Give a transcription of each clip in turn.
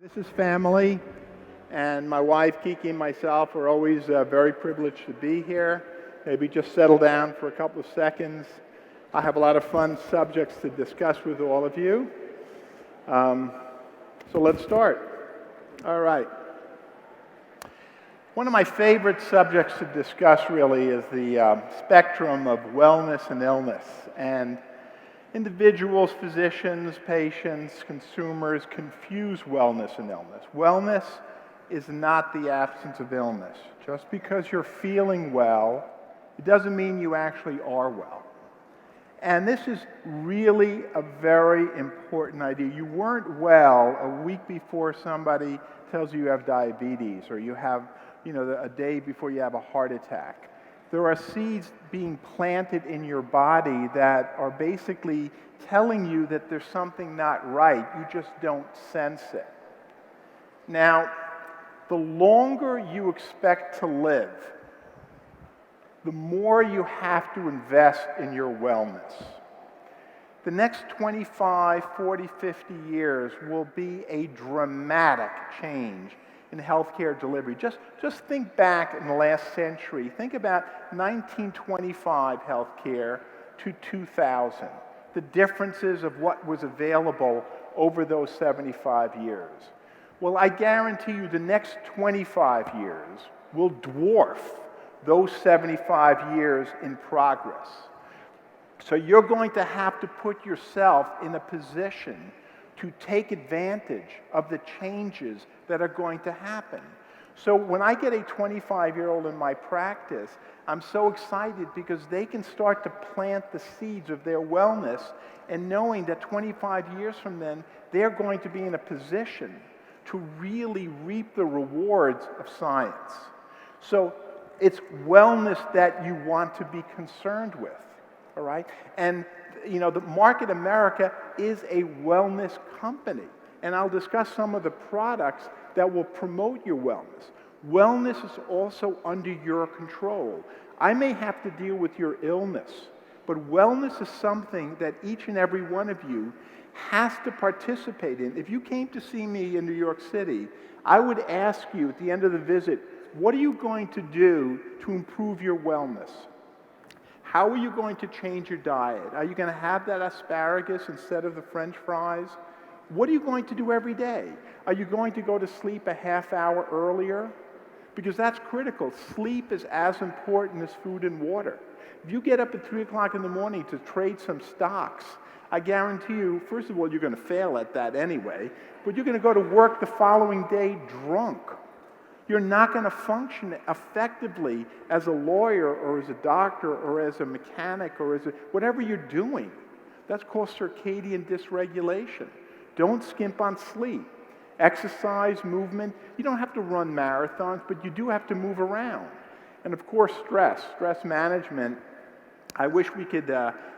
This is family, and my wife, Kiki, and myself are always very privileged to be here. Maybe just settle down for a couple of seconds. I have a lot of fun subjects to discuss with all of you. So let's start. All right. One of my favorite subjects to discuss really is the spectrum of wellness and illness. And individuals, physicians, patients, consumers confuse wellness and illness. Wellness is not the absence of illness. Just because you're feeling well, it doesn't mean you actually are well. And this is really a very important idea. You weren't well a week before somebody tells you have diabetes, or you have, a day before you have a heart attack. There are seeds being planted in your body that are basically telling you that there's something not right. You just don't sense it. Now, the longer you expect to live, the more you have to invest in your wellness. The next 25, 40, 50 years will be a dramatic change in healthcare delivery. Just think back in the last century. Think about 1925 healthcare to 2000. The differences of what was available over those 75 years. Well, I guarantee you the next 25 years will dwarf those 75 years in progress. So you're going to have to put yourself in a position to take advantage of the changes that are going to happen. So when I get a 25-year-old in my practice, I'm so excited because they can start to plant the seeds of their wellness, and knowing that 25 years from then, they're going to be in a position to really reap the rewards of science. So it's wellness that you want to be concerned with, all right? And the Market America is a wellness company. And I'll discuss some of the products that will promote your wellness. Wellness is also under your control. I may have to deal with your illness, but wellness is something that each and every one of you has to participate in. If you came to see me in New York City, I would ask you at the end of the visit, what are you going to do to improve your wellness? How are you going to change your diet? Are you going to have that asparagus instead of the French fries? What are you going to do every day? Are you going to go to sleep a half hour earlier? Because that's critical. Sleep is as important as food and water. If you get up at 3 o'clock in the morning to trade some stocks, I guarantee you, first of all, you're going to fail at that anyway, but you're going to go to work the following day drunk. You're not going to function effectively as a lawyer or as a doctor or as a mechanic or as whatever you're doing. That's called circadian dysregulation. Don't skimp on sleep. Exercise, movement. You don't have to run marathons, but you do have to move around. And of course, stress management. I wish we could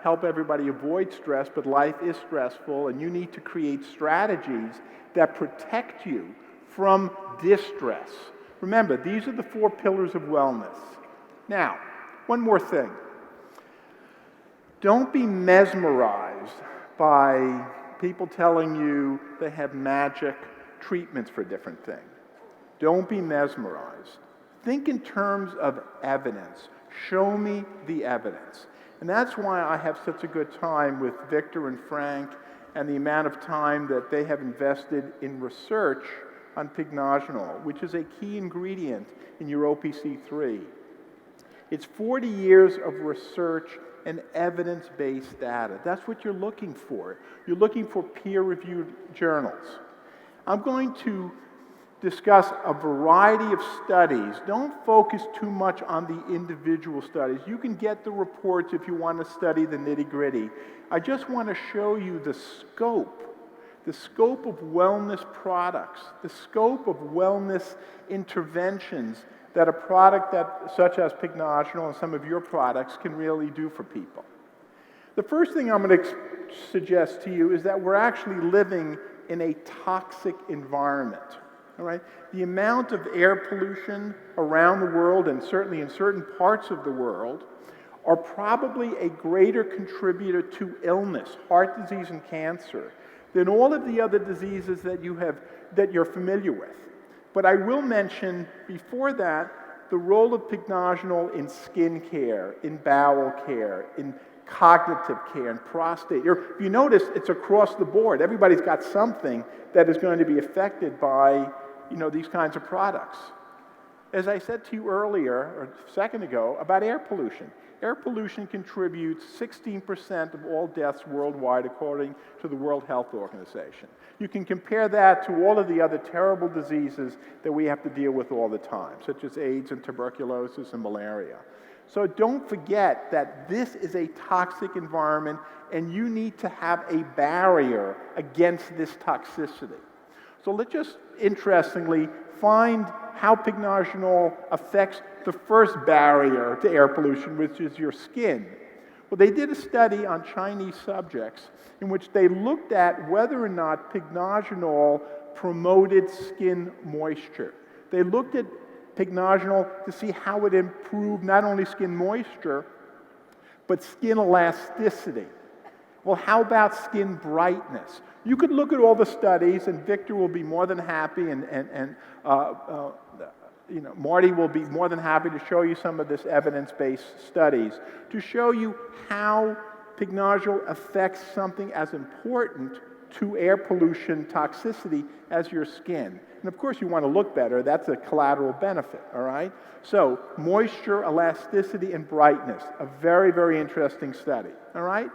help everybody avoid stress, but life is stressful, and you need to create strategies that protect you from distress. Remember, these are the 4 pillars of wellness. Now, one more thing. Don't be mesmerized by people telling you they have magic treatments for different things. Don't be mesmerized. Think in terms of evidence. Show me the evidence. And that's why I have such a good time with Victor and Frank and the amount of time that they have invested in research on Pycnogenol, which is a key ingredient in your OPC3. It's 40 years of research and evidence-based data. That's what you're looking for. You're looking for peer-reviewed journals. I'm going to discuss a variety of studies. Don't focus too much on the individual studies. You can get the reports if you want to study the nitty-gritty. I just want to show you the scope of wellness products, the scope of wellness interventions that a product such as Pycnogenol and some of your products can really do for people. The first thing I'm going to suggest to you is that we're actually living in a toxic environment. All right? The amount of air pollution around the world, and certainly in certain parts of the world, are probably a greater contributor to illness, heart disease and cancer, than all of the other diseases that you have that you're familiar with. But I will mention before that the role of pycnogenol in skin care, in bowel care, in cognitive care, in prostate. If you notice, it's across the board. Everybody's got something that is going to be affected by these kinds of products. As I said to you earlier, or a second ago, about air pollution. Air pollution contributes 16% of all deaths worldwide, according to the World Health Organization. You can compare that to all of the other terrible diseases that we have to deal with all the time, such as AIDS and tuberculosis and malaria. So don't forget that this is a toxic environment, and you need to have a barrier against this toxicity. So let's just, interestingly, find how pycnogenol affects the first barrier to air pollution, which is your skin. Well, they did a study on Chinese subjects in which they looked at whether or not pycnogenol promoted skin moisture. They looked at pycnogenol to see how it improved not only skin moisture, but skin elasticity. Well, how about skin brightness? You could look at all the studies, and Victor will be more than happy, and Marty will be more than happy to show you some of this evidence-based studies to show you how pycnogenol affects something as important to air pollution toxicity as your skin. And of course, you want to look better. That's a collateral benefit, all right? So moisture, elasticity, and brightness, a very, very interesting study, all right?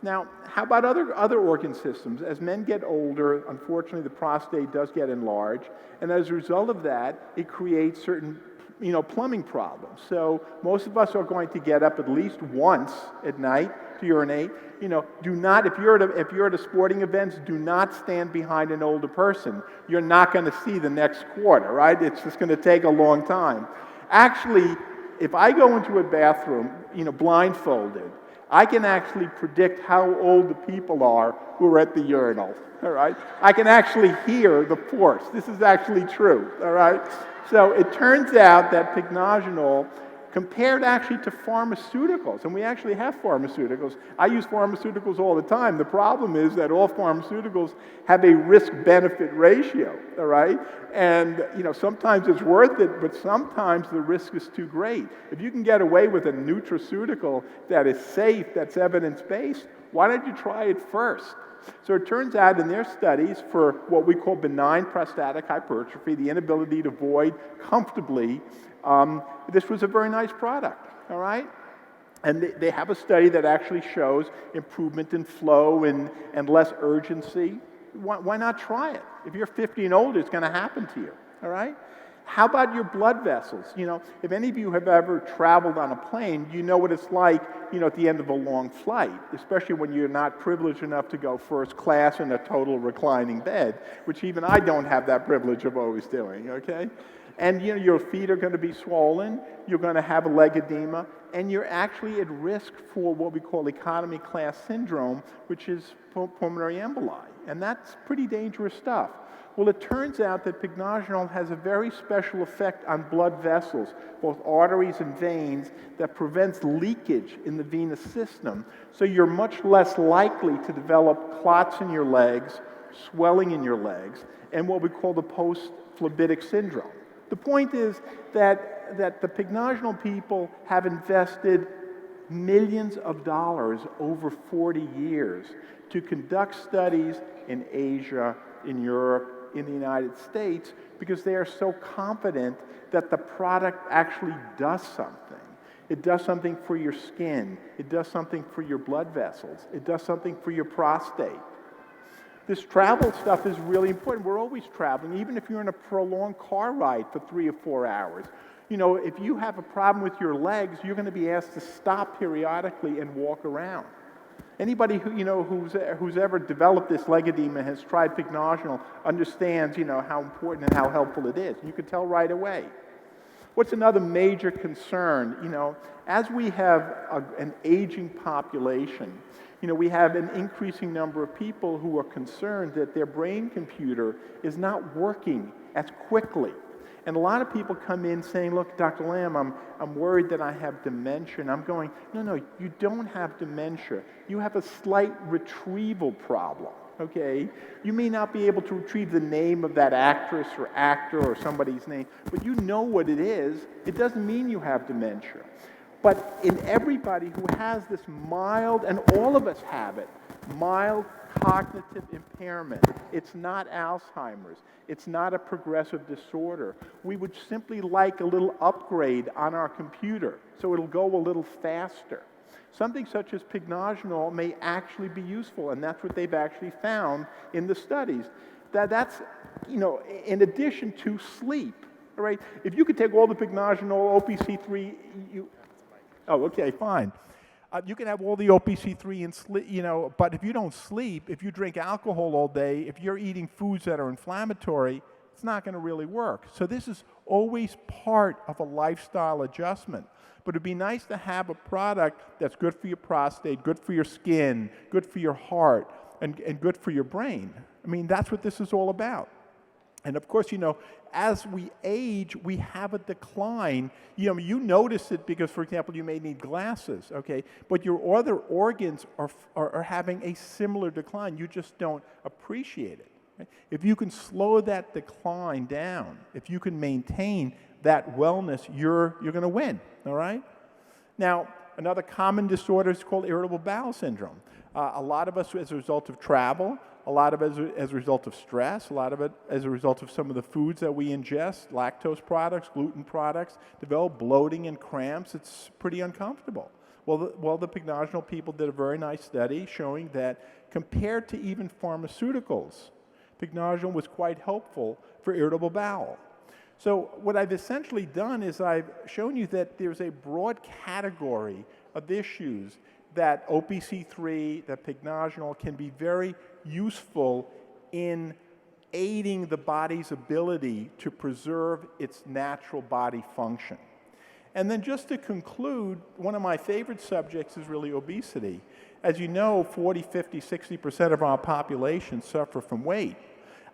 Now, how about other organ systems? As men get older, unfortunately, the prostate does get enlarged, and as a result of that, it creates certain plumbing problems. So most of us are going to get up at least once at night to urinate. Do not, if you're at a sporting event, do not stand behind an older person. You're not going to see the next quarter, right? It's just going to take a long time. Actually, if I go into a bathroom, blindfolded, I can actually predict how old the people are who are at the urinal, all right? I can actually hear the force. This is actually true, all right? So it turns out that pycnogenol, compared actually to pharmaceuticals, and we actually have pharmaceuticals. I use pharmaceuticals all the time. The problem is that all pharmaceuticals have a risk-benefit ratio, all right? And, sometimes it's worth it, but sometimes the risk is too great. If you can get away with a nutraceutical that is safe, that's evidence-based, why don't you try it first? So it turns out in their studies for what we call benign prostatic hypertrophy, the inability to void comfortably, this was a very nice product, all right? And they have a study that actually shows improvement in flow and less urgency. Why not try it? If you're 50 and older, it's going to happen to you, all right? How about your blood vessels? If any of you have ever traveled on a plane, you know what it's like, at the end of a long flight, especially when you're not privileged enough to go first class in a total reclining bed, which even I don't have that privilege of always doing, okay? And your feet are going to be swollen, you're going to have a leg edema, and you're actually at risk for what we call economy class syndrome, which is pulmonary emboli. And that's pretty dangerous stuff. Well, it turns out that pycnogenol has a very special effect on blood vessels, both arteries and veins, that prevents leakage in the venous system. So you're much less likely to develop clots in your legs, swelling in your legs, and what we call the post-phlebitic syndrome. The point is that the pycnogenol people have invested millions of dollars over 40 years to conduct studies in Asia, in Europe, in the United States, because they are so confident that the product actually does something. It does something for your skin. It does something for your blood vessels. It does something for your prostate. This travel stuff is really important. We're always traveling, even if you're in a prolonged car ride for 3 or 4 hours. If you have a problem with your legs, you're going to be asked to stop periodically and walk around. Anybody who's ever developed this leg edema, has tried pycnogenol, understands how important and how helpful it is. You can tell right away. What's another major concern? As we have an aging population, we have an increasing number of people who are concerned that their brain computer is not working as quickly. And a lot of people come in saying, look, Dr. Lamm, I'm worried that I have dementia. And I'm going, no, you don't have dementia. You have a slight retrieval problem, okay? You may not be able to retrieve the name of that actress or actor or somebody's name, but you know what it is. It doesn't mean you have dementia. But in everybody who has this mild, and all of us have it, mild cognitive impairment, it's not Alzheimer's, it's not a progressive disorder. We would simply like a little upgrade on our computer so it'll go a little faster. Something such as Pycnogenol may actually be useful, and that's what they've actually found in the studies. That's, in addition to sleep, all right? If you could take all the Pycnogenol, OPC3, oh, okay, fine. You can have all the OPC3 and sleep, but if you don't sleep, if you drink alcohol all day, if you're eating foods that are inflammatory, it's not going to really work. So this is always part of a lifestyle adjustment. But it'd be nice to have a product that's good for your prostate, good for your skin, good for your heart, and good for your brain. I mean, that's what this is all about. And of course, as we age, we have a decline. You notice it because, for example, you may need glasses, okay? But your other organs are having a similar decline. You just don't appreciate it. Right? If you can slow that decline down, if you can maintain that wellness, you're going to win, all right? Now, another common disorder is called irritable bowel syndrome. A lot of us, as a result of travel, a lot of it as a result of stress, a lot of it as a result of some of the foods that we ingest, lactose products, gluten products, develop bloating and cramps. It's pretty uncomfortable. Well, the Pycnogenol people did a very nice study showing that compared to even pharmaceuticals, Pycnogenol was quite helpful for irritable bowel. So what I've essentially done is I've shown you that there's a broad category of issues that OPC3, that Pycnogenol can be very useful in aiding the body's ability to preserve its natural body function. And then just to conclude, one of my favorite subjects is really obesity. As you know, 40, 50, 60% of our population suffer from weight.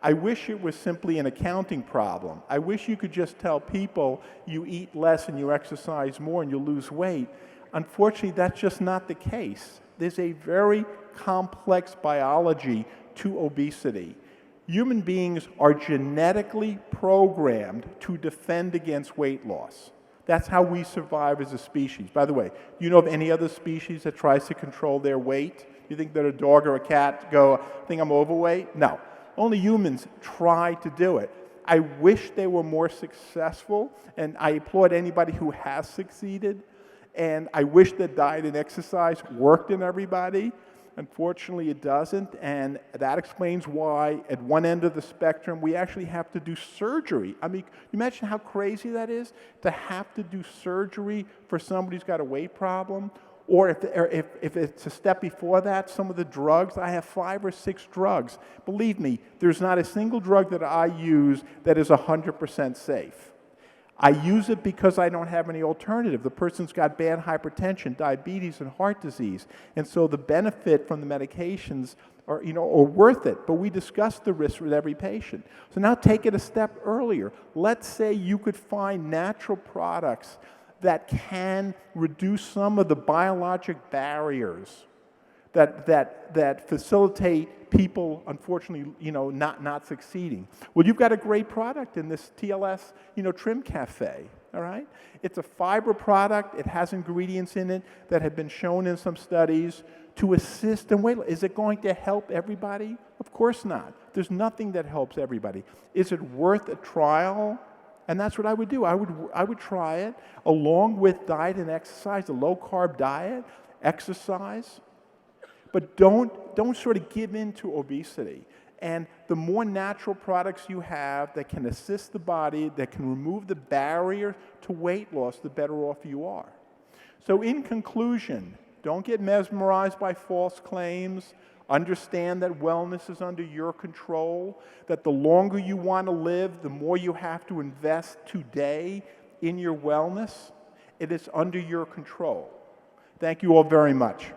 I wish it was simply an accounting problem. I wish you could just tell people you eat less and you exercise more and you lose weight. Unfortunately, that's just not the case. There's a very complex biology to obesity. Human beings are genetically programmed to defend against weight loss. That's how we survive as a species. By the way, do you know of any other species that tries to control their weight? You think that a dog or a cat go, think I'm overweight? No. Only humans try to do it. I wish they were more successful, and I applaud anybody who has succeeded. And I wish that diet and exercise worked in everybody. Unfortunately, it doesn't, and that explains why at one end of the spectrum, we actually have to do surgery. I mean, you imagine how crazy that is, to have to do surgery for somebody who's got a weight problem? Or if it's a step before that, some of the drugs, I have 5 or 6 drugs. Believe me, there's not a single drug that I use that is 100% safe. I use it because I don't have any alternative. The person's got bad hypertension, diabetes, and heart disease. And so the benefit from the medications are worth it. But we discuss the risk with every patient. So now take it a step earlier. Let's say you could find natural products that can reduce some of the biologic barriers that facilitate people, unfortunately, not succeeding. Well, you've got a great product in this TLS, Trim Cafe, all right? It's a fiber product. It has ingredients in it that have been shown in some studies to assist in weight loss. Is it going to help everybody? Of course not. There's nothing that helps everybody. Is it worth a trial? And that's what I would do. I would try it along with diet and exercise, a low-carb diet, exercise. But don't sort of give in to obesity. And the more natural products you have that can assist the body, that can remove the barrier to weight loss, the better off you are. So in conclusion, don't get mesmerized by false claims. Understand that wellness is under your control, that the longer you want to live, the more you have to invest today in your wellness. It is under your control. Thank you all very much.